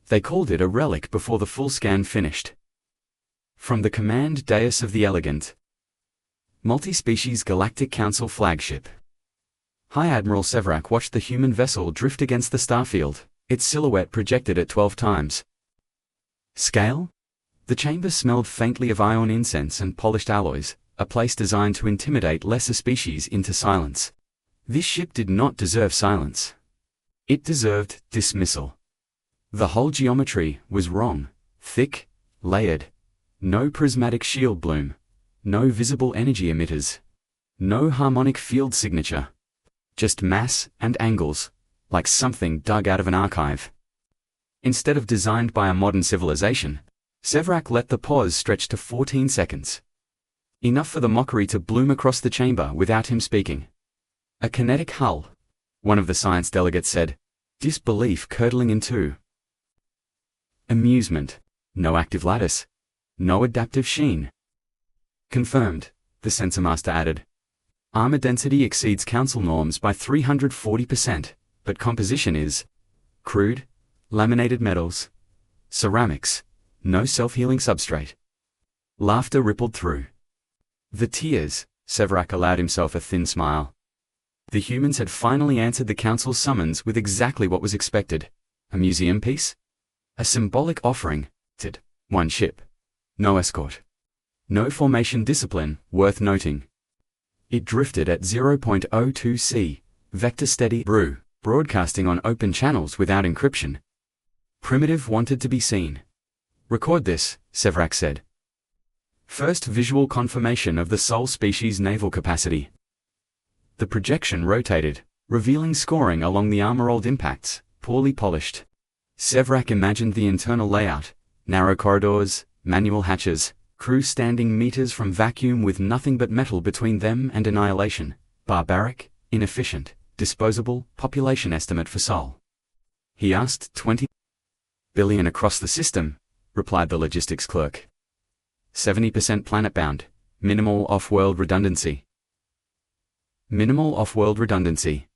They called it a relic before the full scan finished. From the command dais of the elegant multi-species Galactic Council flagship, High Admiral Severac watched the human vessel drift against the starfield, its silhouette projected at 12 times scale. The chamber smelled faintly of ion incense and polished alloys, a place designed to intimidate lesser species into silence. This ship did not deserve silence. It deserved dismissal. The whole geometry was wrong, thick, layered, no prismatic shield bloom, no visible energy emitters, no harmonic field signature, just mass and angles, like something dug out of an archive. Instead of designed by a modern civilization, Severac let the pause stretch to 14 seconds. Enough for the mockery to bloom across the chamber without him speaking. A kinetic hull, one of the science delegates said, disbelief curdling in two. Amusement, no active lattice, no adaptive sheen. Confirmed, the sensor master added. Armor density exceeds council norms by 340%, but composition is crude, laminated metals, ceramics, no self-healing substrate. Laughter rippled through the tiers. Severac allowed himself a thin smile. The humans had finally answered the council's summons with exactly what was expected. A museum piece? A symbolic offering. One ship. No escort. No formation discipline, worth noting. It drifted at 0.02 C, vector steady brew, broadcasting on open channels without encryption. Primitive wanted to be seen. Record this, Severac said. First visual confirmation of the Sol species' naval capacity. The projection rotated, revealing scoring along the armor-old impacts, poorly polished. Severac imagined the internal layout, narrow corridors, manual hatches, crew standing meters from vacuum with nothing but metal between them and annihilation. Barbaric, inefficient, disposable, population estimate for Sol. He asked. 20 billion across the system, replied the logistics clerk. 70% planet-bound, minimal off-world redundancy. Minimal off-world redundancy.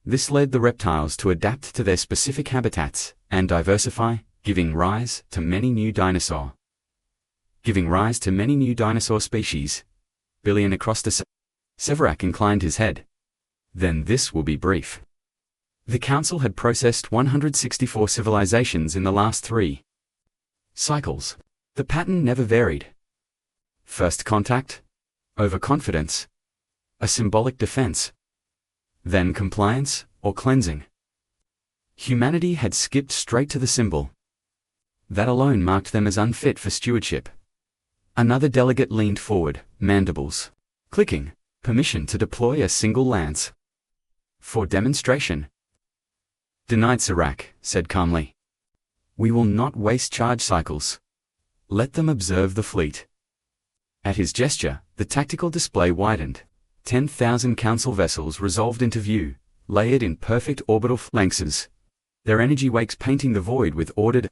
This led the reptiles to adapt to their specific habitats and diversify, giving rise to many new dinosaur species. Billion across the Severac inclined his head. Then this will be brief. The Council had processed 164 civilizations in the last 3 cycles. The pattern never varied. First contact, overconfidence, a symbolic defense, then compliance or cleansing. Humanity had skipped straight to the symbol. That alone marked them as unfit for stewardship. Another delegate leaned forward, mandibles clicking, permission to deploy a single lance. For demonstration. Denied, Serac said calmly. We will not waste charge cycles. Let them observe the fleet. At his gesture, the tactical display widened. 10,000 council vessels resolved into view, layered in perfect orbital phalanxes. Their energy wakes painting the void with ordered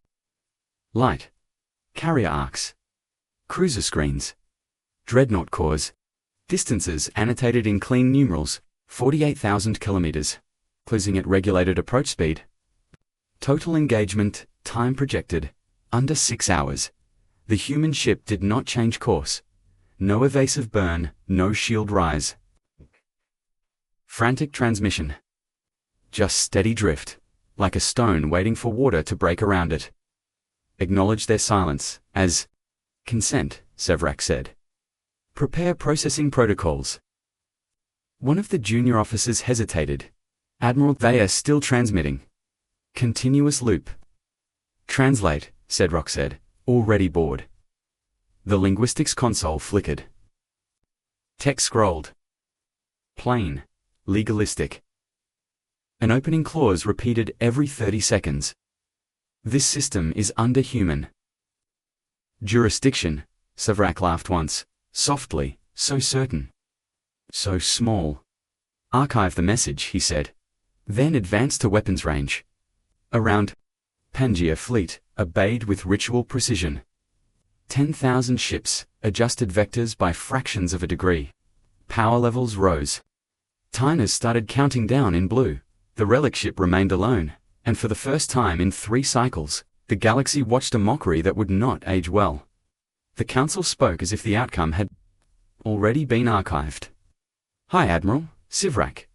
light. Carrier arcs. Cruiser screens. Dreadnought cores. Distances annotated in clean numerals, 48,000 kilometers. Closing at regulated approach speed. Total engagement, time projected, under 6 hours. The human ship did not change course. No evasive burn, no shield rise. Frantic transmission. Just steady drift, like a stone waiting for water to break around it. Acknowledge their silence, as consent, Severac said. Prepare processing protocols. One of the junior officers hesitated. Admiral, they are still transmitting. Continuous loop. Translate, Cedroc said. Already bored. The linguistics console flickered. Text scrolled. Plain. Legalistic. An opening clause repeated every 30 seconds. This system is underhuman. Jurisdiction, Severac laughed once, softly, so certain. So small. Archive the message, he said. Then advance to weapons range. Around. Pangaea fleet, obeyed with ritual precision. 10,000 ships, adjusted vectors by fractions of a degree. Power levels rose. Timers started counting down in blue. The relic ship remained alone, And for the first time in 3 cycles, the galaxy watched a mockery that would not age well. The Council spoke as if the outcome had already been archived. "Hi, Admiral, Sivrak.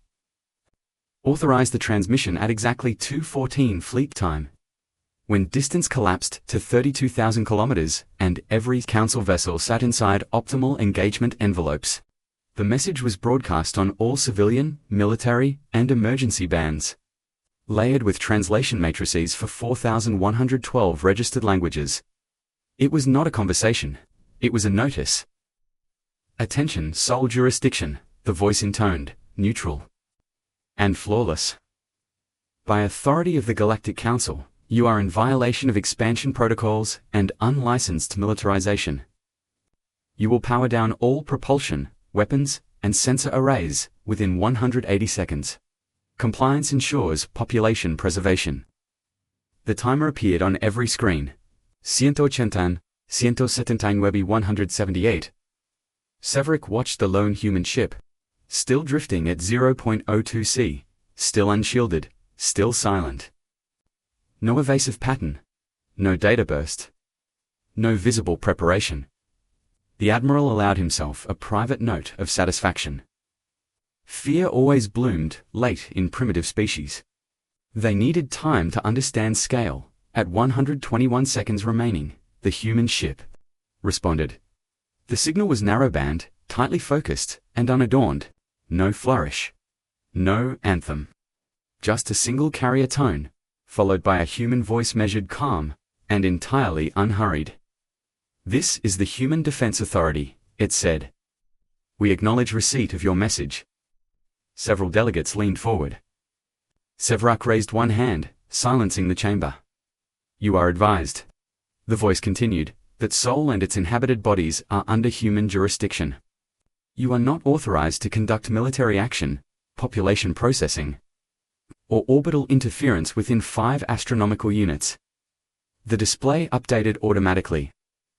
Authorize the transmission at exactly 2:14 fleet time." When distance collapsed to 32,000 kilometers, and every Council vessel sat inside optimal engagement envelopes, the message was broadcast on all civilian, military, and emergency bands, layered with translation matrices for 4,112 registered languages. It was not a conversation. It was a notice. "Attention, sole jurisdiction," the voice intoned, neutral and flawless. "By authority of the Galactic Council, you are in violation of expansion protocols and unlicensed militarization. You will power down all propulsion, weapons, and sensor arrays within 180 seconds. Compliance ensures population preservation." The timer appeared on every screen. 180, 179, 178. Severick watched the lone human ship, still drifting at 0.02 C, still unshielded, still silent. No evasive pattern, no data burst, no visible preparation. The Admiral allowed himself a private note of satisfaction. Fear always bloomed late in primitive species. They needed time to understand scale. At 121 seconds remaining, the human ship responded. The signal was narrowband, tightly focused, and unadorned. No flourish. No anthem. Just a single carrier tone, followed by a human voice measured calm, and entirely unhurried. "This is the Human Defense Authority," it said. "We acknowledge receipt of your message." Several delegates leaned forward. Sevrak raised one hand, silencing the chamber. "You are advised," the voice continued, "that Sol and its inhabited bodies are under human jurisdiction. You are not authorized to conduct military action, population processing, or orbital interference within 5 astronomical units." The display updated automatically.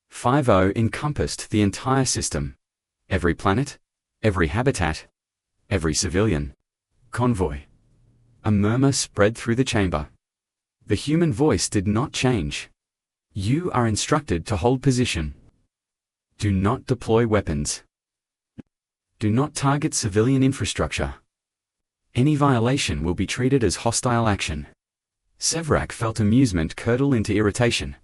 50 encompassed the entire system. Every planet, every habitat, every civilian convoy. A murmur spread through the chamber. The human voice did not change. "You are instructed to hold position. Do not deploy weapons. Do not target civilian infrastructure. Any violation will be treated as hostile action." Sevrak felt amusement curdle into irritation.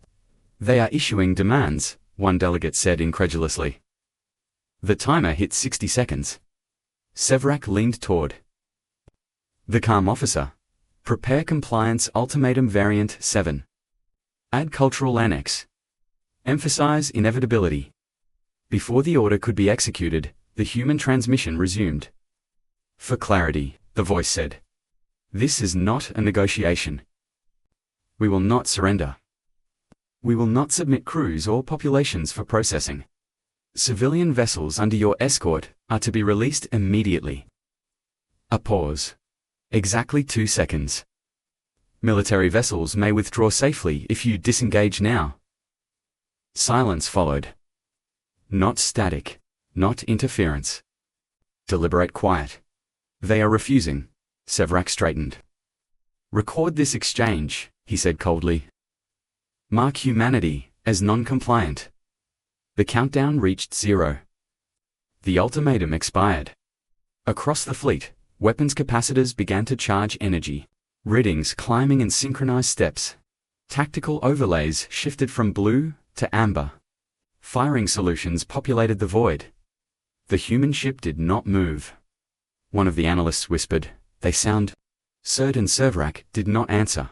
"They are issuing demands," one delegate said incredulously. The timer hit 60 seconds. Sevrak leaned toward the calm officer. "Prepare compliance ultimatum variant 7. Add cultural annex. Emphasize inevitability." Before the order could be executed, the human transmission resumed. "For clarity," the voice said, "this is not a negotiation. We will not surrender. We will not submit crews or populations for processing. Civilian vessels under your escort are to be released immediately." A pause. Exactly 2 seconds. "Military vessels may withdraw safely if you disengage now." Silence followed. Not static, not interference. Deliberate quiet. "They are refusing." Sevrak straightened. "Record this exchange," he said coldly. "Mark humanity as non-compliant." The countdown reached 0. The ultimatum expired. Across the fleet, weapons capacitors began to charge energy. Readings climbing in synchronized steps. Tactical overlays shifted from blue to amber. Firing solutions populated the void. The human ship did not move. One of the analysts whispered, "They sound..." Serd and Sevrak did not answer.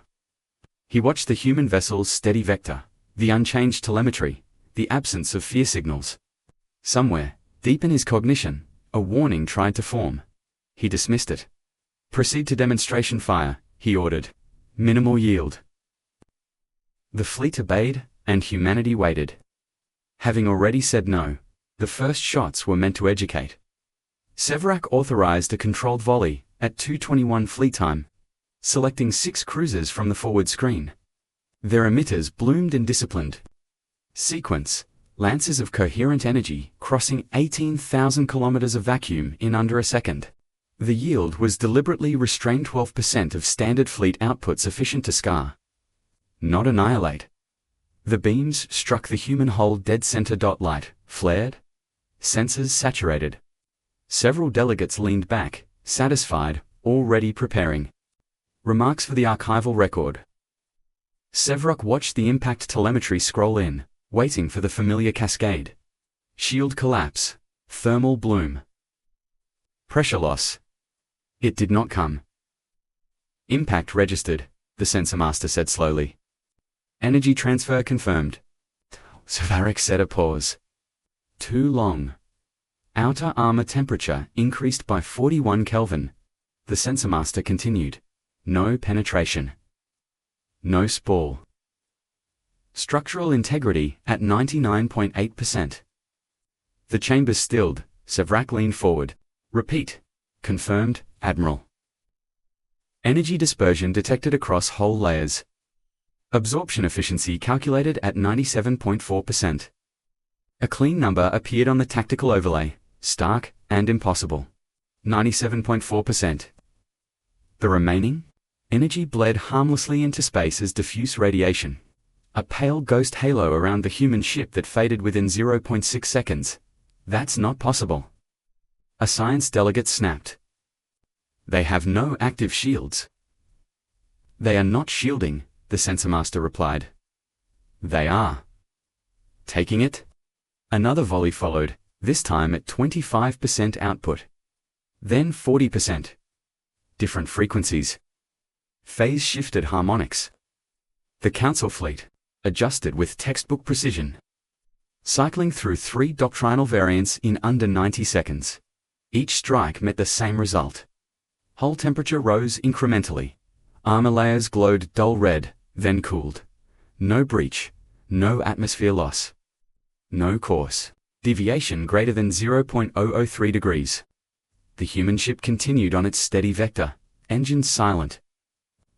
He watched the human vessel's steady vector, the unchanged telemetry, the absence of fear signals. Somewhere, deep in his cognition, a warning tried to form. He dismissed it. "Proceed to demonstration fire," he ordered. "Minimal yield." The fleet obeyed, and humanity waited. Having already said no, the first shots were meant to educate. Sevrak authorized a controlled volley at 2:21 fleet time, selecting 6 cruisers from the forward screen. Their emitters bloomed in disciplined sequence, lances of coherent energy crossing 18,000 kilometers of vacuum in under a second. The yield was deliberately restrained, 12% of standard fleet output sufficient to scar, not annihilate. The beams struck the human hull dead center. Light flared. Sensors saturated. Several delegates leaned back, satisfied, already preparing. Remarks for the archival record. Sevrok watched the impact telemetry scroll in, waiting for the familiar cascade. Shield collapse. Thermal bloom. Pressure loss. It did not come. Impact registered, the sensor master said slowly. Energy transfer confirmed. Sevrok said a pause. Too long. Outer armor temperature increased by 41 Kelvin. The sensor master continued. No penetration. No spall. Structural integrity at 99.8%. The chambers stilled. Sevrok leaned forward. Repeat. Confirmed, Admiral. Energy dispersion detected across hull layers. Absorption efficiency calculated at 97.4%. A clean number appeared on the tactical overlay, stark and impossible. 97.4%. The remaining? Energy bled harmlessly into space as diffuse radiation. A pale ghost halo around the human ship that faded within 0.6 seconds. That's not possible. A science delegate snapped. They have no active shields. They are not shielding, the sensor master replied. They are. Taking it? Another volley followed, this time at 25% output. Then 40%. Different frequencies. Phase shifted harmonics. The Council fleet, adjusted with textbook precision. Cycling through 3 doctrinal variants in under 90 seconds. Each strike met the same result. Hull temperature rose incrementally. Armor layers glowed dull red, then cooled. No breach. No atmosphere loss. No course deviation greater than 0.003 degrees. The human ship continued on its steady vector, engines silent.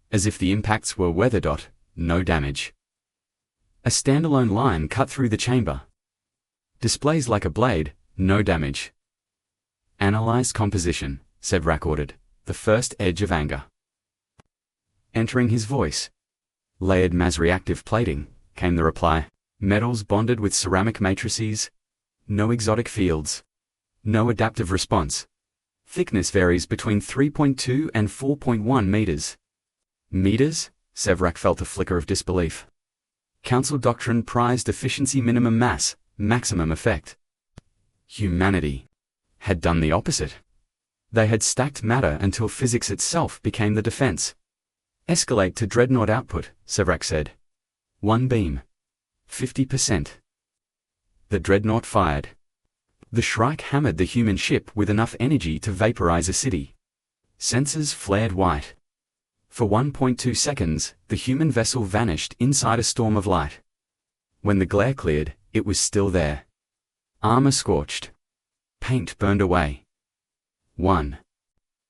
As if the impacts were weather. No damage. A standalone line cut through the chamber. Displays like a blade, no damage. Analyze composition, Sevrok ordered, the first edge of anger. Entering his voice. Layered mass-reactive plating, came the reply. Metals bonded with ceramic matrices. No exotic fields. No adaptive response. Thickness varies between 3.2 and 4.1 meters. Meters? Sevrok felt a flicker of disbelief. Council doctrine prized efficiency, minimum mass, maximum effect. Humanity had done the opposite. They had stacked matter until physics itself became the defense. Escalate to dreadnought output, Sevrok said. 1 beam. 50%. The dreadnought fired. The Shrike hammered the human ship with enough energy to vaporize a city. Sensors flared white. For 1.2 seconds, the human vessel vanished inside a storm of light. When the glare cleared, it was still there. Armor scorched. Paint burned away. 1.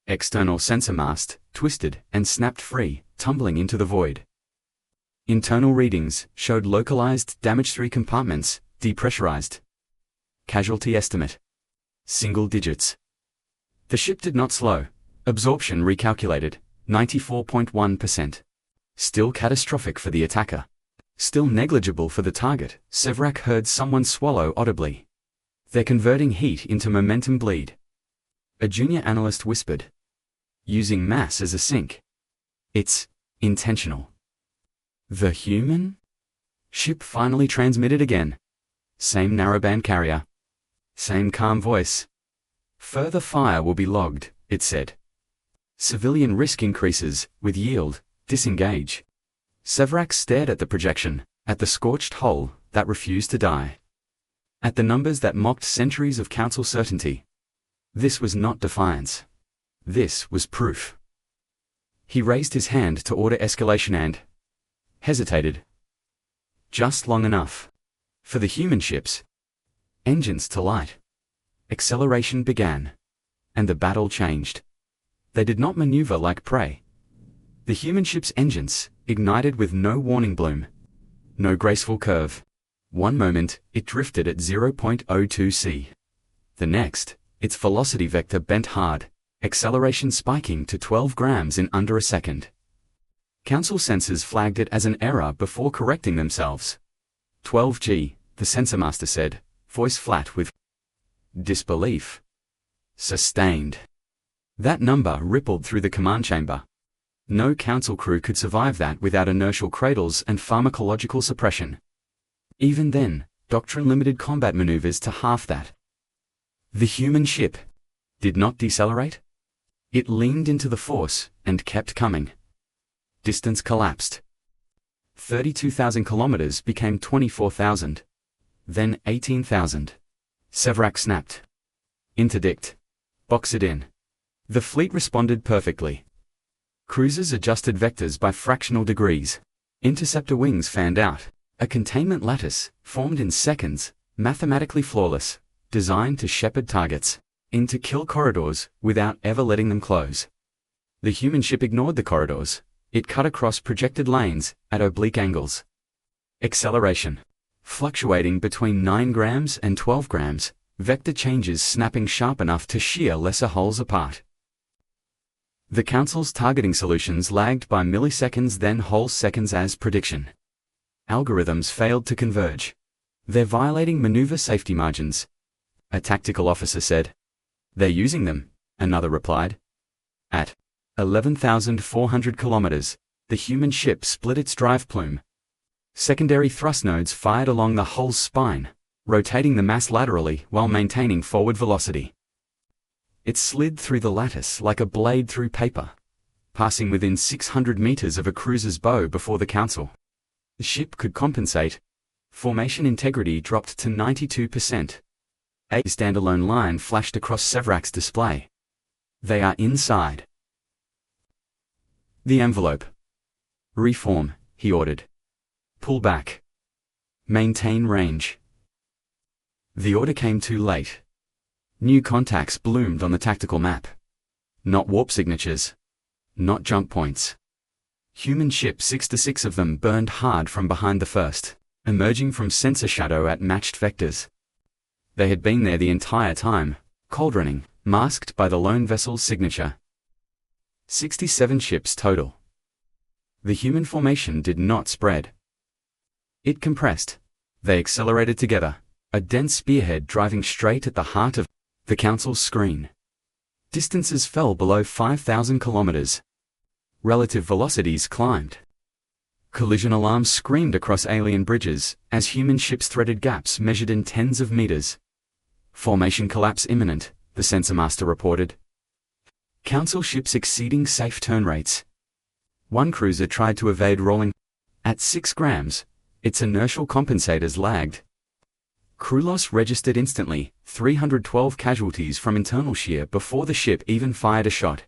External sensor mast, twisted and snapped free, tumbling into the void. Internal readings showed localized damage. 3 compartments, depressurized. Casualty estimate. Single digits. The ship did not slow. Absorption recalculated. 94.1%. Still catastrophic for the attacker. Still negligible for the target, Sevrok heard someone swallow audibly. They're converting heat into momentum bleed. A junior analyst whispered. Using mass as a sink. It's intentional. The human ship finally transmitted again. Same narrowband carrier. Same calm voice. Further fire will be logged, it said. Civilian risk increases, with yield, disengage. Sevrok stared at the projection, at the scorched hull that refused to die. At the numbers that mocked centuries of council certainty. This was not defiance. This was proof. He raised his hand to order escalation and hesitated. Just long enough. For the human ships. Engines to light. Acceleration began. And the battle changed. They did not maneuver like prey. The human ship's engines ignited with no warning bloom. No graceful curve. One moment, it drifted at 0.02 c. The next, its velocity vector bent hard, acceleration spiking to 12 grams in under a second. Council sensors flagged it as an error before correcting themselves. 12G, the sensor master said, voice flat with disbelief. Sustained. That number rippled through the command chamber. No council crew could survive that without inertial cradles and pharmacological suppression. Even then, doctrine limited combat maneuvers to half that. The human ship did not decelerate. It leaned into the force and kept coming. Distance collapsed. 32,000 kilometers became 24,000. Then 18,000. Sevrak snapped. Interdict. Box it in. The fleet responded perfectly. Cruisers adjusted vectors by fractional degrees. Interceptor wings fanned out. A containment lattice, formed in seconds, mathematically flawless, designed to shepherd targets into kill corridors without ever letting them close. The human ship ignored the corridors. It cut across projected lanes at oblique angles. Acceleration. Fluctuating between 9 grams and 12 grams, vector changes snapping sharp enough to shear lesser hulls apart. The Council's targeting solutions lagged by milliseconds, then whole seconds as prediction. Algorithms failed to converge. They're violating maneuver safety margins, a tactical officer said. They're using them, another replied. At 11,400 kilometers, the human ship split its drive plume. Secondary thrust nodes fired along the hull's spine, rotating the mass laterally while maintaining forward velocity. It slid through the lattice like a blade through paper, passing within 600 meters of a cruiser's bow before the Council. The ship could compensate. Formation integrity dropped to 92%. A standalone line flashed across Sevrak's display. They are inside. The envelope. Reform, he ordered. Pull back. Maintain range. The order came too late. New contacts bloomed on the tactical map. Not warp signatures. Not jump points. Human ship 6 of them burned hard from behind the first, emerging from sensor shadow at matched vectors. They had been there the entire time, cauldroning, masked by the lone vessel's signature. 67 ships total. The human formation did not spread. It compressed. They accelerated together, a dense spearhead driving straight at the heart of the Council's screen. Distances fell below 5,000 kilometers. Relative velocities climbed. Collision alarms screamed across alien bridges as human ships threaded gaps measured in tens of meters. Formation collapse imminent, the sensor master reported. Council ships exceeding safe turn rates. One cruiser tried to evade rolling. At 6 grams, its inertial compensators lagged. Crew loss registered instantly, 312 casualties from internal shear before the ship even fired a shot.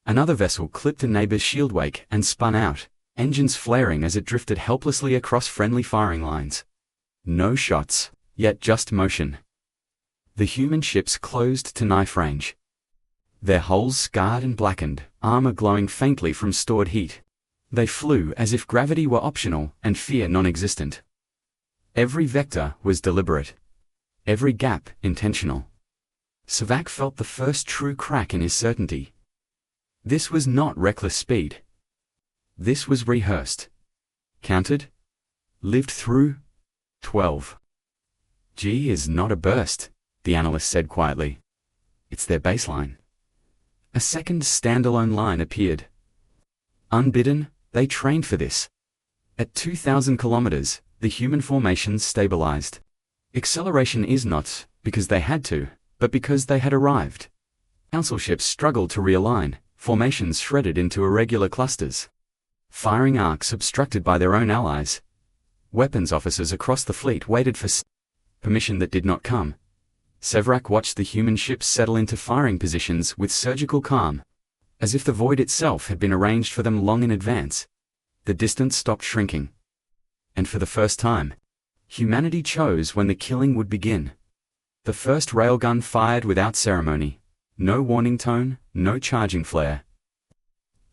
Another vessel clipped a neighbor's shield wake and spun out, engines flaring as it drifted helplessly across friendly firing lines. No shots, yet just motion. The human ships closed to knife range. Their hulls scarred and blackened, armor glowing faintly from stored heat. They flew as if gravity were optional and fear non-existent. Every vector was deliberate. Every gap intentional. Sevrak felt the first true crack in his certainty. This was not reckless speed. This was rehearsed. Counted. Lived through. 12. G is not a burst, the analyst said quietly. It's their baseline. A second standalone line appeared. Unbidden, they trained for this. At 2,000 kilometers, the human formations stabilized. Acceleration is not because they had to, but because they had arrived. Council ships struggled to realign, formations shredded into irregular clusters. Firing arcs obstructed by their own allies. Weapons officers across the fleet waited for permission that did not come. Sevrak watched the human ships settle into firing positions with surgical calm, as if the void itself had been arranged for them long in advance. The distance stopped shrinking. And for the first time, humanity chose when the killing would begin. The first railgun fired without ceremony. No warning tone, no charging flare.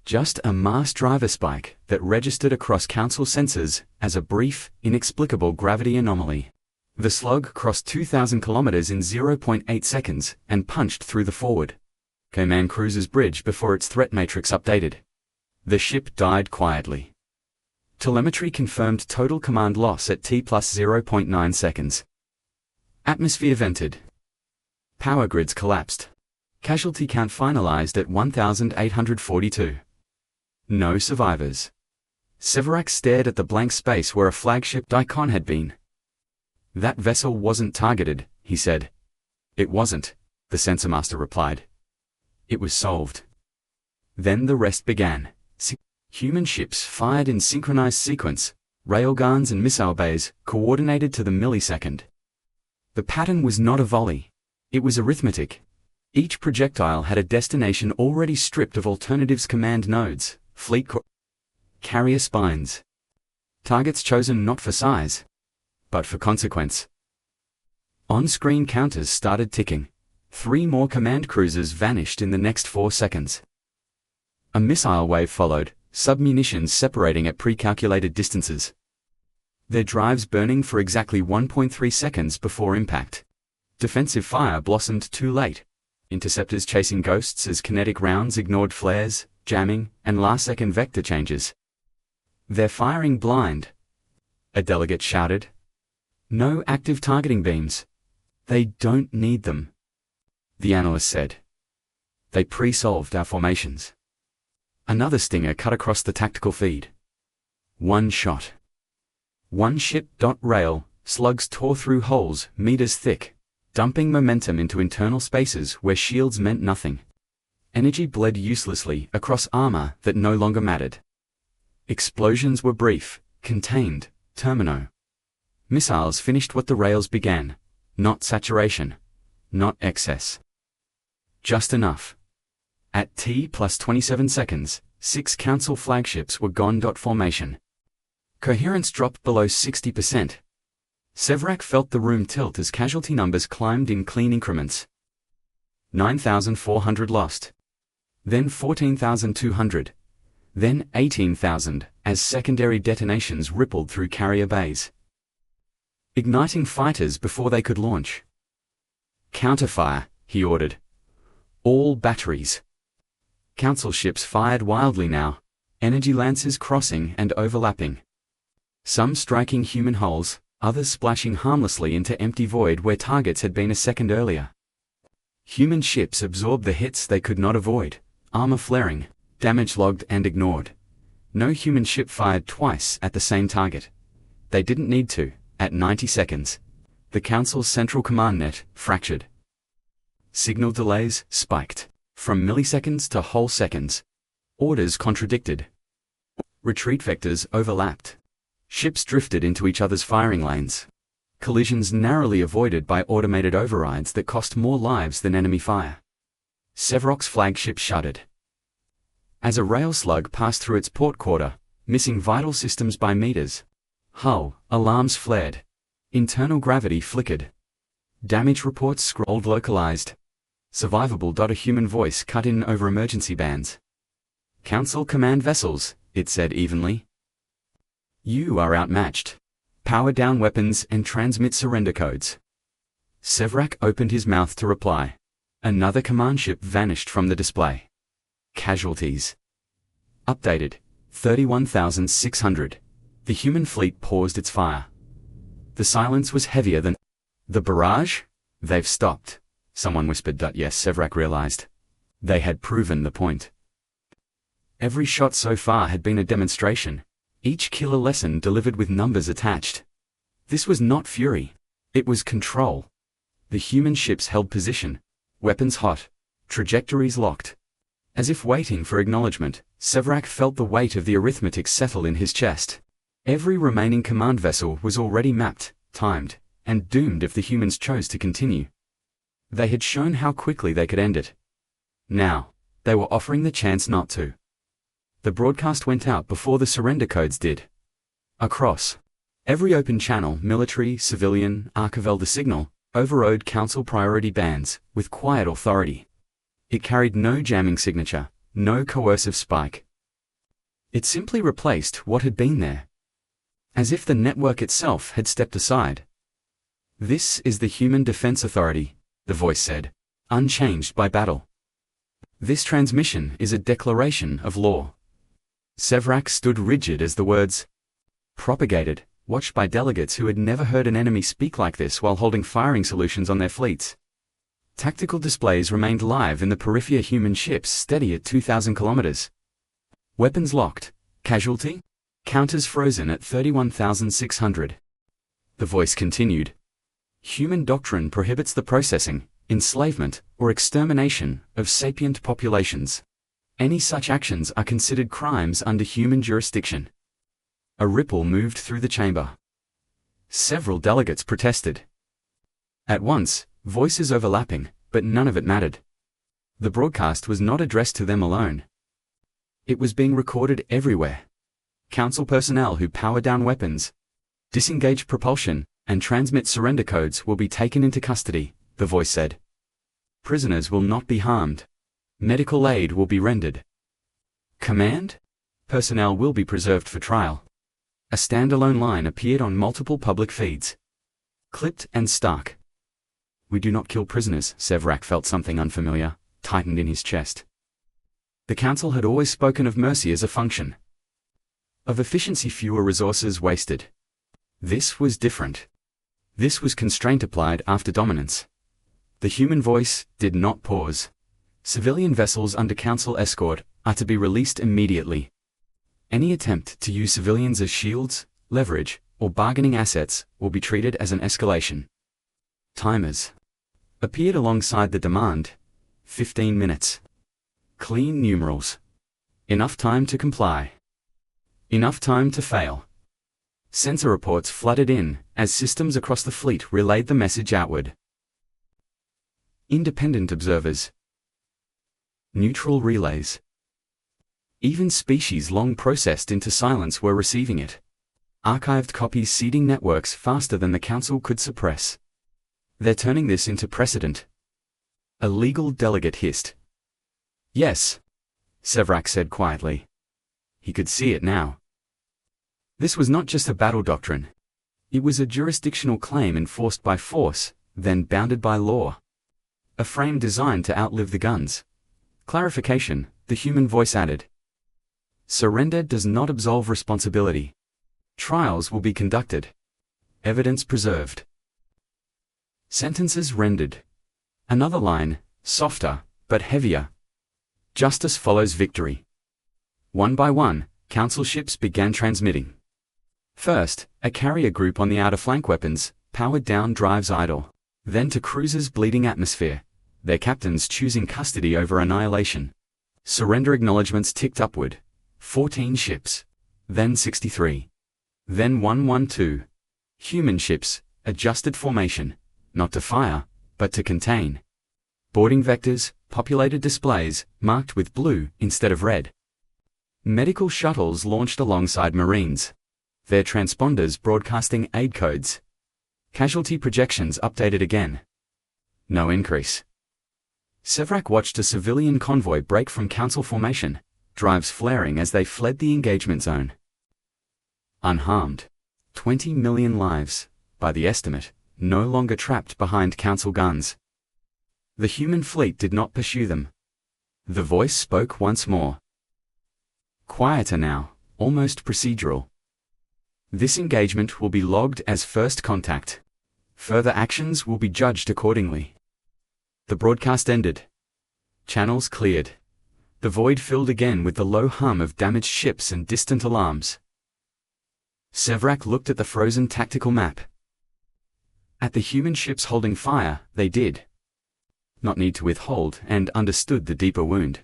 Just a mass driver spike that registered across Council sensors as a brief, inexplicable gravity anomaly. The slug crossed 2,000 kilometers in 0.8 seconds and punched through the forward. Command cruiser's bridge before its threat matrix updated. The ship died quietly. Telemetry confirmed total command loss at T plus 0.9 seconds. Atmosphere vented. Power grids collapsed. Casualty count finalized at 1,842. No survivors. Severac stared at the blank space where a flagship Daikon had been. That vessel wasn't targeted, he said. It wasn't, the sensor master replied. It was solved. Then the rest began. Human ships fired in synchronized sequence, railguns and missile bays, coordinated to the millisecond. The pattern was not a volley. It was arithmetic. Each projectile had a destination already stripped of alternatives command nodes, fleet carrier spines. Targets chosen not for size, but for consequence. On-screen counters started ticking. 3 more command cruisers vanished in the next 4 seconds. A missile wave followed, submunitions separating at pre-calculated distances. Their drives burning for exactly 1.3 seconds before impact. Defensive fire blossomed too late. Interceptors chasing ghosts as kinetic rounds ignored flares, jamming, and last-second vector changes. They're firing blind, a delegate shouted. No active targeting beams. They don't need them, the analyst said. They pre-solved our formations. Another stinger cut across the tactical feed. One shot. One ship. Rail, slugs tore through holes meters thick, dumping momentum into internal spaces where shields meant nothing. Energy bled uselessly across armor that no longer mattered. Explosions were brief, contained, termino. Missiles finished what the rails began, not saturation, not excess. Just enough. At T plus 27 seconds, 6 Council flagships were gone. Formation. Coherence dropped below 60%. Severac felt the room tilt as casualty numbers climbed in clean increments. 9,400 lost. Then 14,200. Then 18,000, as secondary detonations rippled through carrier bays. Igniting fighters before they could launch. Counterfire, he ordered. All batteries. Council ships fired wildly now, energy lances crossing and overlapping. Some striking human hulls, others splashing harmlessly into empty void where targets had been a second earlier. Human ships absorbed the hits they could not avoid, armor flaring, damage logged and ignored. No human ship fired twice at the same target. They didn't need to, at 90 seconds. The Council's central command net fractured. Signal delays spiked, from milliseconds to whole seconds. Orders contradicted. Retreat vectors overlapped. Ships drifted into each other's firing lanes. Collisions narrowly avoided by automated overrides that cost more lives than enemy fire. Severoc's flagship shuddered. As a rail slug passed through its port quarter, missing vital systems by meters. Hull alarms flared. Internal gravity flickered. Damage reports scrolled localized. Survivable. A human voice cut in over emergency bands. Council command vessels, it said evenly. You are outmatched. Power down weapons and transmit surrender codes. Severac opened his mouth to reply. Another command ship vanished from the display. Casualties. Updated. 31,600. The human fleet paused its fire. The silence was heavier than... The barrage? They've stopped, someone whispered. Yes, Severac realized. They had proven the point. Every shot so far had been a demonstration. Each killer lesson delivered with numbers attached. This was not fury. It was control. The human ships held position. Weapons hot. Trajectories locked. As if waiting for acknowledgement, Severac felt the weight of the arithmetic settle in his chest. Every remaining command vessel was already mapped, timed, and doomed if the humans chose to continue. They had shown how quickly they could end it. Now, they were offering the chance not to. The broadcast went out before the surrender codes did. Across every open channel, military, civilian, Archivel the signal, overrode Council priority bands, with quiet authority. It carried no jamming signature, no coercive spike. It simply replaced what had been there. As if the network itself had stepped aside. This is the Human Defense Authority, the voice said, unchanged by battle. This transmission is a declaration of law. Sevrak stood rigid as the words propagated, watched by delegates who had never heard an enemy speak like this while holding firing solutions on their fleets. Tactical displays remained live in the periphery, human ships steady at 2,000 kilometers. Weapons locked. Casualty? Counters frozen at 31,600. The voice continued. Human doctrine prohibits the processing, enslavement, or extermination of sapient populations. Any such actions are considered crimes under human jurisdiction. A ripple moved through the chamber. Several delegates protested. At once, voices overlapping, but none of it mattered. The broadcast was not addressed to them alone. It was being recorded everywhere. Council personnel who power down weapons, disengage propulsion, and transmit surrender codes will be taken into custody, the voice said. Prisoners will not be harmed. Medical aid will be rendered. Command? Personnel will be preserved for trial. A standalone line appeared on multiple public feeds. Clipped and stark. We do not kill prisoners. Sevrak felt something unfamiliar, tightened in his chest. The council had always spoken of mercy as a function of efficiency, fewer resources wasted. This was different. This was constraint applied after dominance. The human voice did not pause. Civilian vessels under council escort are to be released immediately. Any attempt to use civilians as shields, leverage, or bargaining assets will be treated as an escalation. Timers appeared alongside the demand. 15 minutes. Clean numerals. Enough time to comply. Enough time to fail. Sensor reports flooded in as systems across the fleet relayed the message outward. Independent observers. Neutral relays. Even species long processed into silence were receiving it. Archived copies seeding networks faster than the council could suppress. They're turning this into precedent. A legal delegate hissed. Yes, Sevrak said quietly. He could see it now. This was not just a battle doctrine. It was a jurisdictional claim enforced by force, then bounded by law. A frame designed to outlive the guns. Clarification, the human voice added. Surrender does not absolve responsibility. Trials will be conducted. Evidence preserved. Sentences rendered. Another line, softer, but heavier. Justice follows victory. One by one, council ships began transmitting. First, a carrier group on the outer flank, weapons, powered down, drives idle. Then to cruisers bleeding atmosphere, their captains choosing custody over annihilation. Surrender acknowledgements ticked upward. 14 ships. Then 63. Then 112. Human ships, adjusted formation, not to fire, but to contain. Boarding vectors, populated displays, marked with blue instead of red. Medical shuttles launched alongside Marines. Their transponders broadcasting aid codes. Casualty projections updated again. No increase. Sevrak watched a civilian convoy break from council formation, drives flaring as they fled the engagement zone. Unharmed. 20 million lives, by the estimate, no longer trapped behind council guns. The human fleet did not pursue them. The voice spoke once more. Quieter now, almost procedural. This engagement will be logged as first contact. Further actions will be judged accordingly. The broadcast ended. Channels cleared. The void filled again with the low hum of damaged ships and distant alarms. Sevrak looked at the frozen tactical map. At the human ships holding fire, they did not need to withhold, and understood the deeper wound.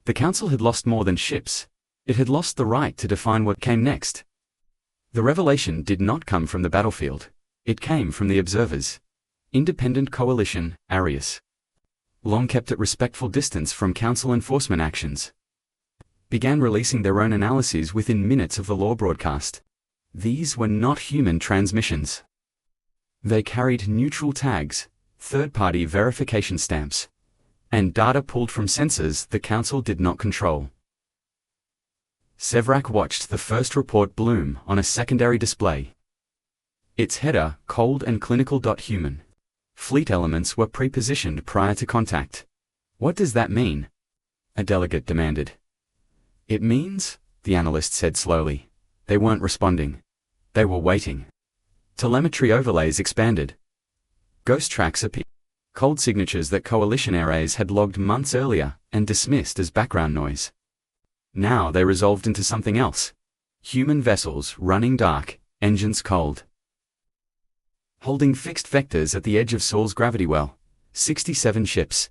The council had lost more than ships. It had lost the right to define what came next. The revelation did not come from the battlefield. It came from the observers. Independent coalition, Arius. Long kept at respectful distance from council enforcement actions. Began releasing their own analyses within minutes of the law broadcast. These were not human transmissions. They carried neutral tags, third-party verification stamps, and data pulled from sensors the council did not control. Sevrak watched the first report bloom on a secondary display. Its header, cold and clinical. Human. Fleet elements were pre-positioned prior to contact. What does that mean? a delegate demanded. It means, the analyst said slowly, they weren't responding. They were waiting. Telemetry overlays expanded. Ghost tracks appeared. Cold signatures that coalition arrays had logged months earlier and dismissed as background noise. Now they resolved into something else. Human vessels running dark, engines cold. Holding fixed vectors at the edge of Saul's gravity well, 67 ships.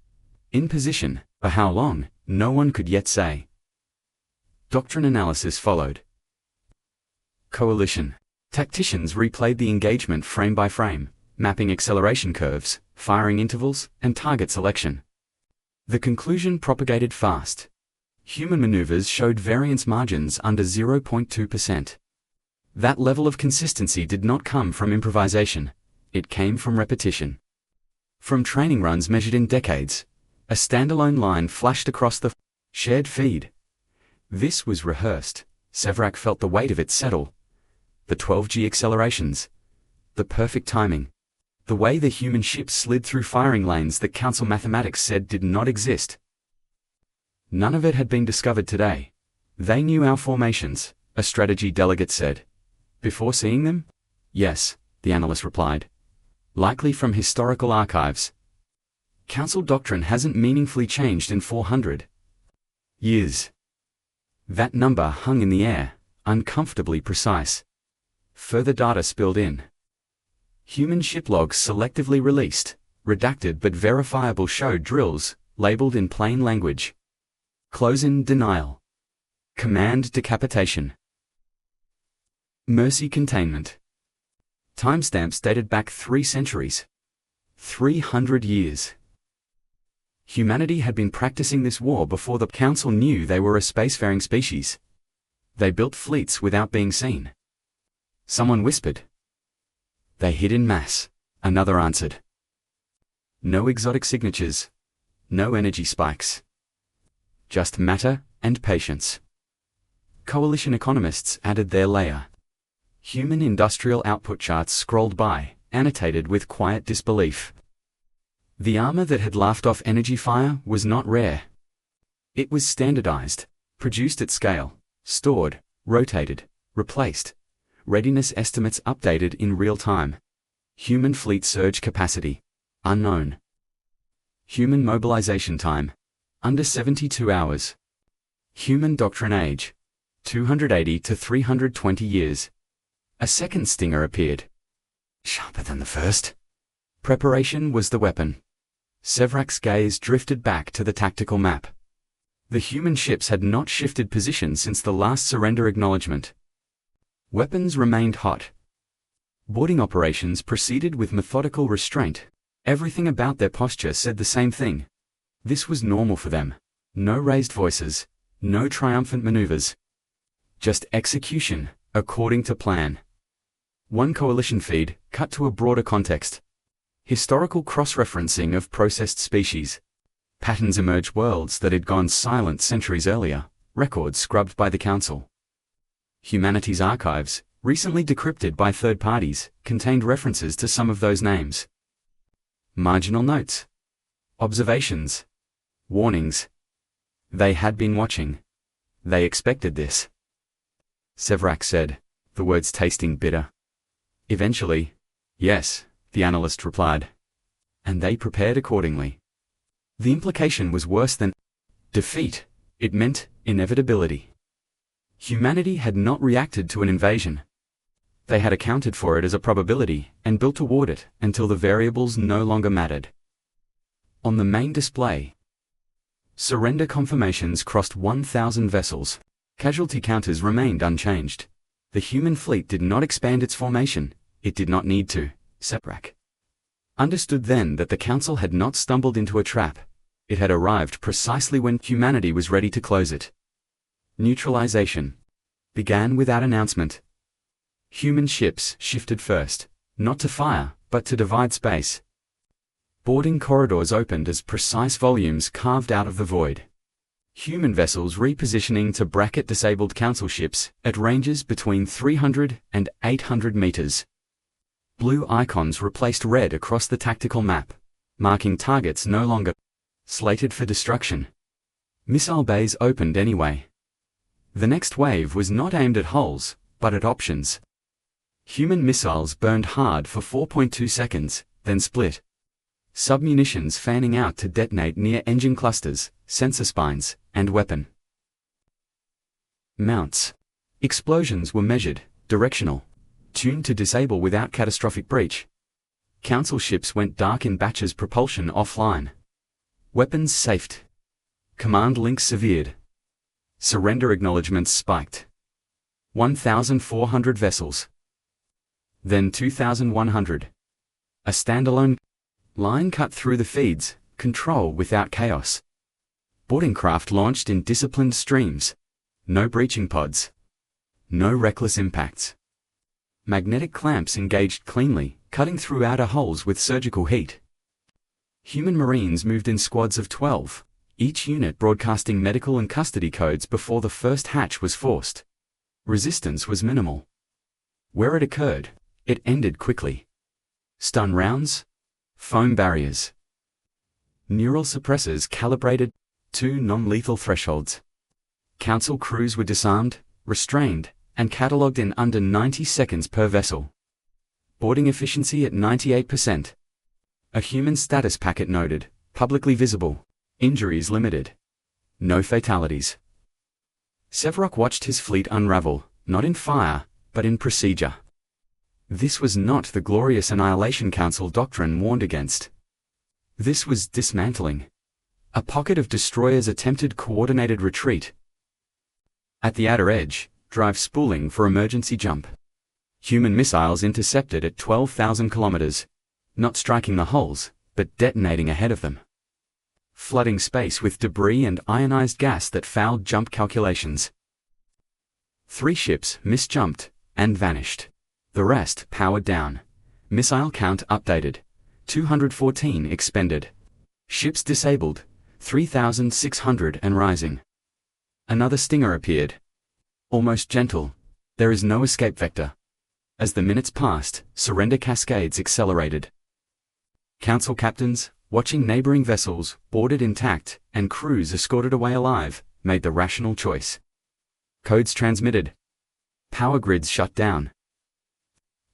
In position, for how long, no one could yet say. Doctrine analysis followed. Coalition. Tacticians replayed the engagement frame by frame, mapping acceleration curves, firing intervals, and target selection. The conclusion propagated fast. Human maneuvers showed variance margins under 0.2%. That level of consistency did not come from improvisation. It came from repetition. From training runs measured in decades, a standalone line flashed across the shared feed. This was rehearsed. Sevrak felt the weight of it settle. The 12G accelerations. The perfect timing. The way the human ships slid through firing lanes that Council mathematics said did not exist. None of it had been discovered today. They knew our formations, a strategy delegate said. Before seeing them? Yes, the analyst replied. Likely from historical archives. Council doctrine hasn't meaningfully changed in 400 years. That number hung in the air, uncomfortably precise. Further data spilled in. Human ship logs selectively released, redacted but verifiable showed drills, labeled in plain language. Close-in denial. Command decapitation. Mercy containment. Timestamps dated back 3 centuries. 300 years. Humanity had been practicing this war before the Council knew they were a spacefaring species. They built fleets without being seen. Someone whispered. They hid in mass, another answered. No exotic signatures. No energy spikes. Just matter and patience. Coalition economists added their layer. Human industrial output charts scrolled by, annotated with quiet disbelief. The armor that had laughed off energy fire was not rare. It was standardized, produced at scale, stored, rotated, replaced. Readiness estimates updated in real time. Human fleet surge capacity, unknown. Human mobilization time, under 72 hours. Human doctrine age, 280 to 320 years. A second stinger appeared. Sharper than the first. Preparation was the weapon. Sevrak's gaze drifted back to the tactical map. The human ships had not shifted position since the last surrender acknowledgement. Weapons remained hot. Boarding operations proceeded with methodical restraint. Everything about their posture said the same thing. This was normal for them. No raised voices, no triumphant maneuvers. Just execution, according to plan. One coalition feed, cut to a broader context. Historical cross-referencing of processed species. Patterns emerged worlds that had gone silent centuries earlier, records scrubbed by the Council. Humanity's archives, recently decrypted by third parties, contained references to some of those names. Marginal notes. Observations. Warnings. They had been watching. They expected this. Sevrak said, the words tasting bitter. Eventually, yes, the analyst replied. And they prepared accordingly. The implication was worse than defeat. It meant inevitability. Humanity had not reacted to an invasion. They had accounted for it as a probability and built toward it until the variables no longer mattered. On the main display, surrender confirmations crossed 1,000 vessels. Casualty counters remained unchanged. The human fleet did not expand its formation. It did not need to. Sevrak understood then that the Council had not stumbled into a trap. It had arrived precisely when humanity was ready to close it. Neutralization began without announcement. Human ships shifted first, not to fire, but to divide space. Boarding corridors opened as precise volumes carved out of the void. Human vessels repositioning to bracket disabled Council ships at ranges between 300 and 800 meters. Blue icons replaced red across the tactical map, marking targets no longer slated for destruction. Missile bays opened anyway. The next wave was not aimed at hulls, but at options. Human missiles burned hard for 4.2 seconds, then split. Submunitions fanning out to detonate near engine clusters, sensor spines, and weapon mounts. Explosions were measured, directional, tuned to disable without catastrophic breach. Council ships went dark in batches, propulsion offline. Weapons safed. Command links severed. Surrender acknowledgements spiked. 1,400 vessels. Then 2,100. A standalone line cut through the feeds, control without chaos. Boarding craft launched in disciplined streams. No breaching pods. No reckless impacts. Magnetic clamps engaged cleanly, cutting through outer hulls with surgical heat. Human Marines moved in squads of 12, each unit broadcasting medical and custody codes before the first hatch was forced. Resistance was minimal. Where it occurred, it ended quickly. Stun rounds, foam barriers, neural suppressors calibrated to non-lethal thresholds. Council crews were disarmed, restrained, and catalogued in under 90 seconds per vessel. Boarding efficiency at 98%. A human status packet noted, publicly visible. Injuries limited. No fatalities. Sevrok watched his fleet unravel, not in fire, but in procedure. This was not the glorious Annihilation Council doctrine warned against. This was dismantling. A pocket of destroyers attempted coordinated retreat. At the outer edge, drive spooling for emergency jump. Human missiles intercepted at 12,000 kilometers, not striking the hulls, but detonating ahead of them. Flooding space with debris and ionized gas that fouled jump calculations. 3 ships misjumped and vanished. The rest powered down. Missile count updated. 214 expended. Ships disabled. 3,600 and rising. Another Stinger appeared. Almost gentle. There is no escape vector. As the minutes passed, surrender cascades accelerated. Council captains, watching neighboring vessels, boarded intact, and crews escorted away alive, made the rational choice. Codes transmitted. Power grids shut down.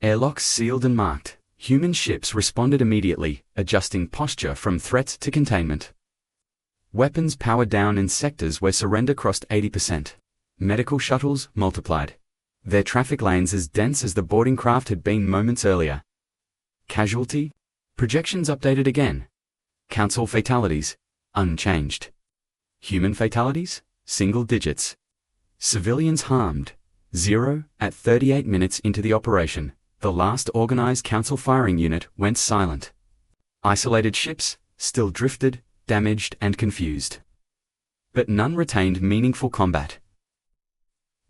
Airlocks sealed and marked. Human ships responded immediately, adjusting posture from threat to containment. Weapons powered down in sectors where surrender crossed 80%. Medical shuttles multiplied. Their traffic lanes as dense as the boarding craft had been moments earlier. Casualty? Projections updated again. Council fatalities? Unchanged. Human fatalities? Single digits. Civilians harmed? 0 at 38 minutes into the operation. The last organized Council firing unit went silent. Isolated ships still drifted, damaged and confused. But none retained meaningful combat.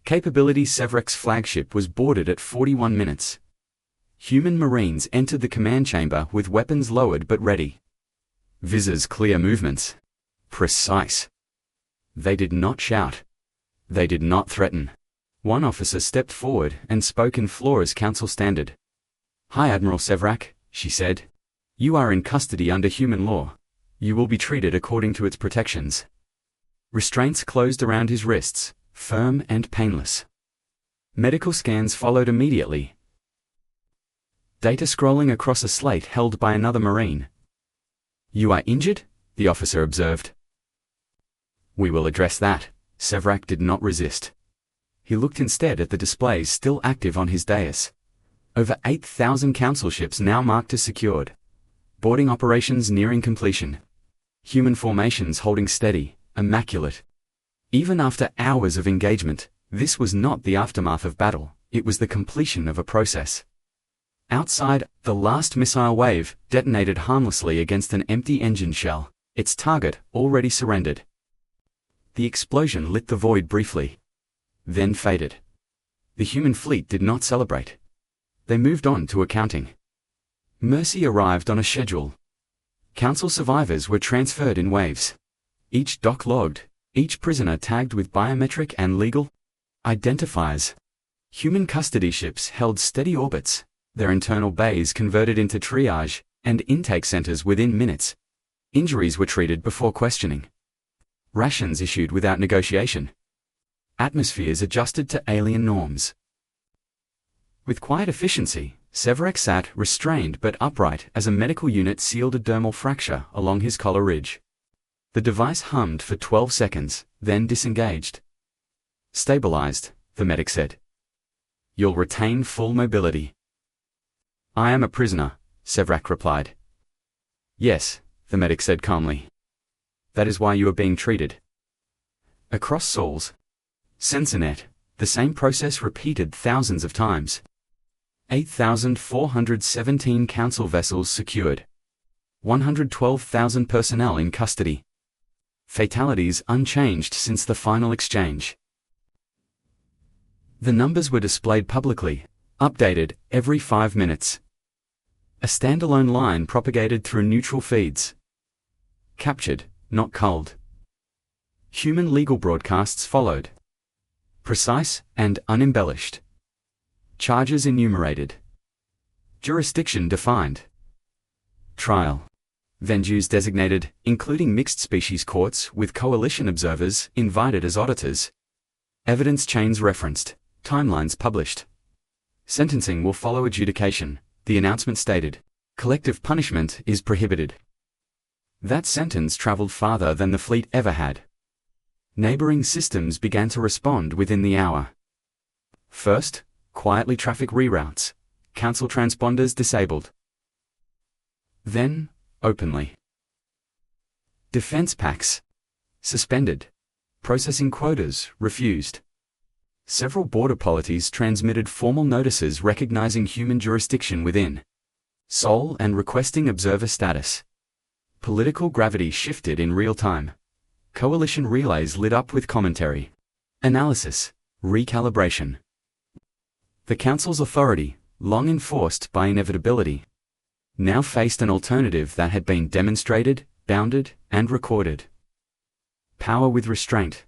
Capability Sevrok's flagship was boarded at 41 minutes. Human Marines entered the command chamber with weapons lowered but ready. Visors clear, movements precise. They did not shout. They did not threaten. One officer stepped forward and spoke in Flora's Council standard. "Hi Admiral Sevrok," she said. "You are in custody under human law. You will be treated according to its protections." Restraints closed around his wrists, firm and painless. Medical scans followed immediately. Data scrolling across a slate held by another Marine. "You are injured?" the officer observed. "We will address that." Sevrok did not resist. He looked instead at the displays still active on his dais. Over 8,000 Council ships now marked as secured. Boarding operations nearing completion. Human formations holding steady, immaculate. Even after hours of engagement, this was not the aftermath of battle, it was the completion of a process. Outside, the last missile wave detonated harmlessly against an empty engine shell, its target already surrendered. The explosion lit the void briefly, then faded. The human fleet did not celebrate. They moved on to accounting. Mercy arrived on a schedule. Council survivors were transferred in waves. Each dock logged, each prisoner tagged with biometric and legal identifiers. Human custody ships held steady orbits, their internal bays converted into triage and intake centers within minutes. Injuries were treated before questioning. Rations issued without negotiation. Atmospheres adjusted to alien norms. With quiet efficiency, Severac sat, restrained but upright, as a medical unit sealed a dermal fracture along his collar ridge. The device hummed for 12 seconds, then disengaged. Stabilized, the medic said. You'll retain full mobility. I am a prisoner, Severac replied. Yes, the medic said calmly. That is why you are being treated. Across Sol's SensorNet, the same process repeated thousands of times. 8,417 council vessels secured. 112,000 personnel in custody. Fatalities unchanged since the final exchange. The numbers were displayed publicly, updated every 5 minutes. A standalone line propagated through neutral feeds. Captured, not culled. Human legal broadcasts followed. Precise and unembellished. Charges enumerated. Jurisdiction defined. Trial. Venues designated, including mixed-species courts with coalition observers invited as auditors. Evidence chains referenced. Timelines published. Sentencing will follow adjudication, the announcement stated. Collective punishment is prohibited. That sentence traveled farther than the fleet ever had. Neighboring systems began to respond within the hour. First, quietly traffic reroutes, council transponders disabled. Then, openly. Defense packs suspended. Processing quotas refused. Several border polities transmitted formal notices recognizing human jurisdiction within Sol and requesting observer status. Political gravity shifted in real time. Coalition relays lit up with commentary. Analysis. Recalibration. The Council's authority, long enforced by inevitability, now faced an alternative that had been demonstrated, bounded, and recorded. Power with restraint.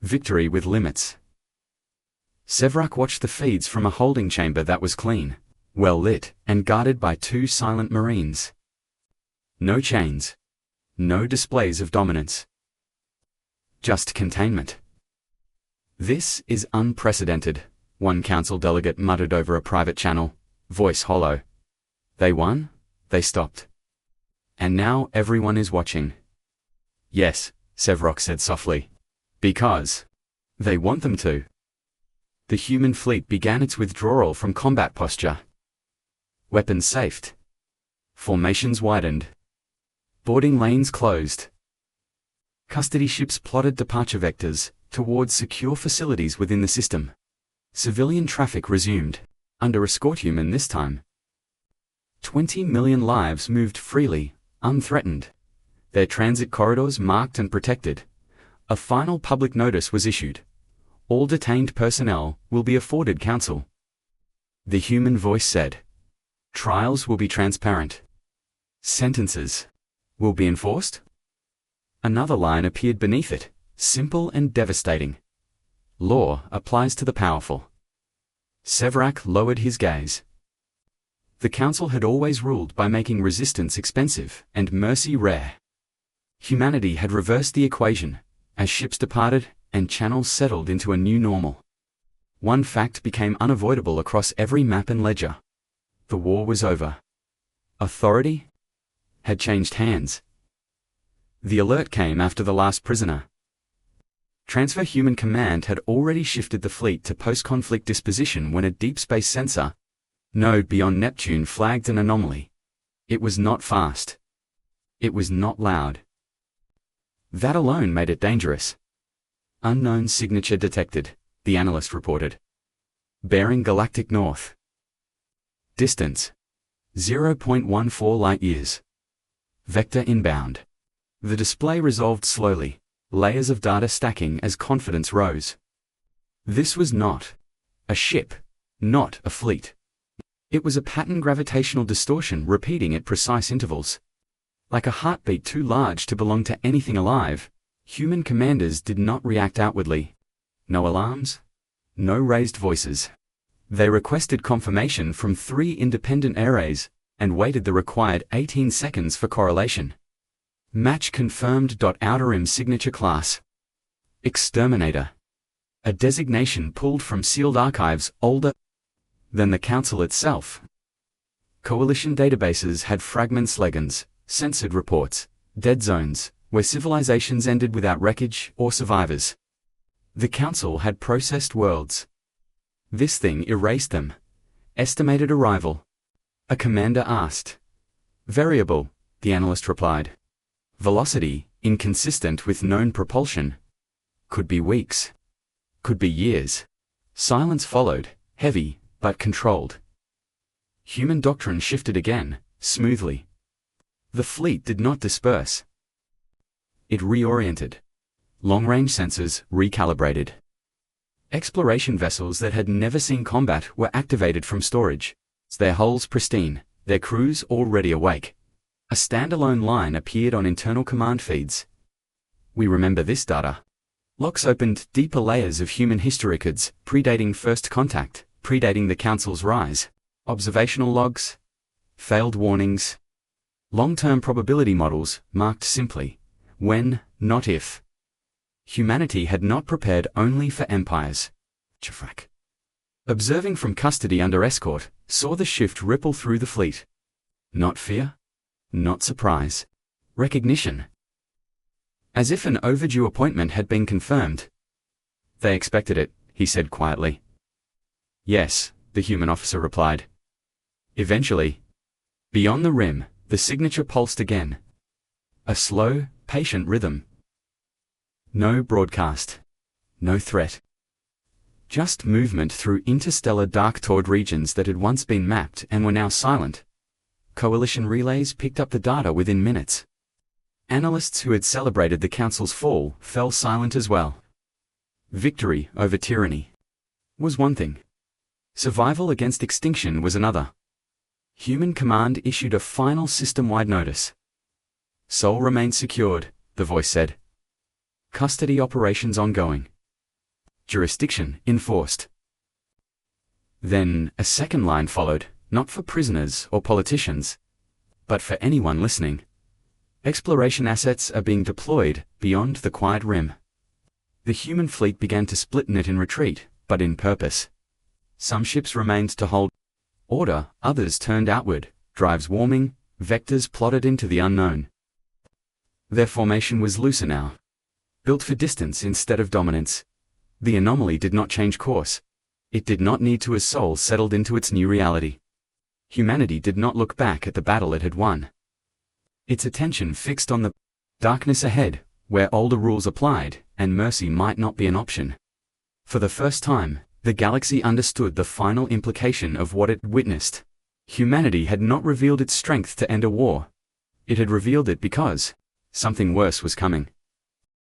Victory with limits. Severac watched the feeds from a holding chamber that was clean, well lit, and guarded by 2 silent Marines. No chains. No displays of dominance. Just containment. This is unprecedented, one council delegate muttered over a private channel, voice hollow. They won, they stopped. And now everyone is watching. Yes, Severac said softly. Because they want them to. The human fleet began its withdrawal from combat posture. Weapons safed. Formations widened. Boarding lanes closed. Custody ships plotted departure vectors towards secure facilities within the system. Civilian traffic resumed, under escort human this time. 20 million lives moved freely, unthreatened. Their transit corridors marked and protected. A final public notice was issued. All detained personnel will be afforded counsel. The human voice said. Trials will be transparent. Sentences will be enforced. Another line appeared beneath it, simple and devastating. Law applies to the powerful. Severac lowered his gaze. The council had always ruled by making resistance expensive and mercy rare. Humanity had reversed the equation, as ships departed and channels settled into a new normal. One fact became unavoidable across every map and ledger. The war was over. Authority had changed hands. The alert came after the last prisoner. Transfer Human Command had already shifted the fleet to post-conflict disposition when a deep space sensor node beyond Neptune flagged an anomaly. It was not fast. It was not loud. That alone made it dangerous. Unknown signature detected, the analyst reported. Bearing galactic north. Distance. 0.14 light-years. Vector inbound. The display resolved slowly, layers of data stacking as confidence rose. This was not a ship, not a fleet. It was a pattern gravitational distortion repeating at precise intervals. Like a heartbeat too large to belong to anything alive, human commanders did not react outwardly. No alarms, no raised voices. They requested confirmation from 3 independent arrays and waited the required 18 seconds for correlation. Match confirmed. Outer Rim signature class. Exterminator. A designation pulled from sealed archives older than the Council itself. Coalition databases had fragments, legends, censored reports, dead zones, where civilizations ended without wreckage or survivors. The Council had processed worlds. This thing erased them. Estimated arrival. A commander asked. Variable, the analyst replied. Velocity, inconsistent with known propulsion. Could be weeks. Could be years. Silence followed, heavy, but controlled. Human doctrine shifted again, smoothly. The fleet did not disperse. It reoriented. Long-range sensors recalibrated. Exploration vessels that had never seen combat were activated from storage, their hulls pristine, their crews already awake. A standalone line appeared on internal command feeds. We remember this data. Locks opened deeper layers of human history records, predating first contact, predating the Council's rise. Observational logs. Failed warnings. Long-term probability models, marked simply. When, not if. Humanity had not prepared only for empires. HFY. Observing from custody under escort, saw the shift ripple through the fleet. Not fear. Not surprise. Recognition. As if an overdue appointment had been confirmed. They expected it, he said quietly. Yes, the human officer replied. Eventually. Beyond the rim, the signature pulsed again. A slow, patient rhythm. No broadcast. No threat. Just movement through interstellar dark-tawed regions that had once been mapped and were now silent. Coalition relays picked up the data within minutes. Analysts who had celebrated the Council's fall fell silent as well. Victory over tyranny was one thing. Survival against extinction was another. Human Command issued a final system-wide notice. Sol remained secured, the voice said. Custody operations ongoing. Jurisdiction enforced. Then, a second line followed, not for prisoners or politicians, but for anyone listening. Exploration assets are being deployed beyond the quiet rim. The human fleet began to split in it in retreat, but in purpose. Some ships remained to hold order, others turned outward, drives warming, vectors plotted into the unknown. Their formation was looser now. Built for distance instead of dominance. The anomaly did not change course. It did not need to as Sol settled into its new reality. Humanity did not look back at the battle it had won. Its attention fixed on the darkness ahead, where older rules applied, and mercy might not be an option. For the first time, the galaxy understood the final implication of what it witnessed. Humanity had not revealed its strength to end a war. It had revealed it because something worse was coming.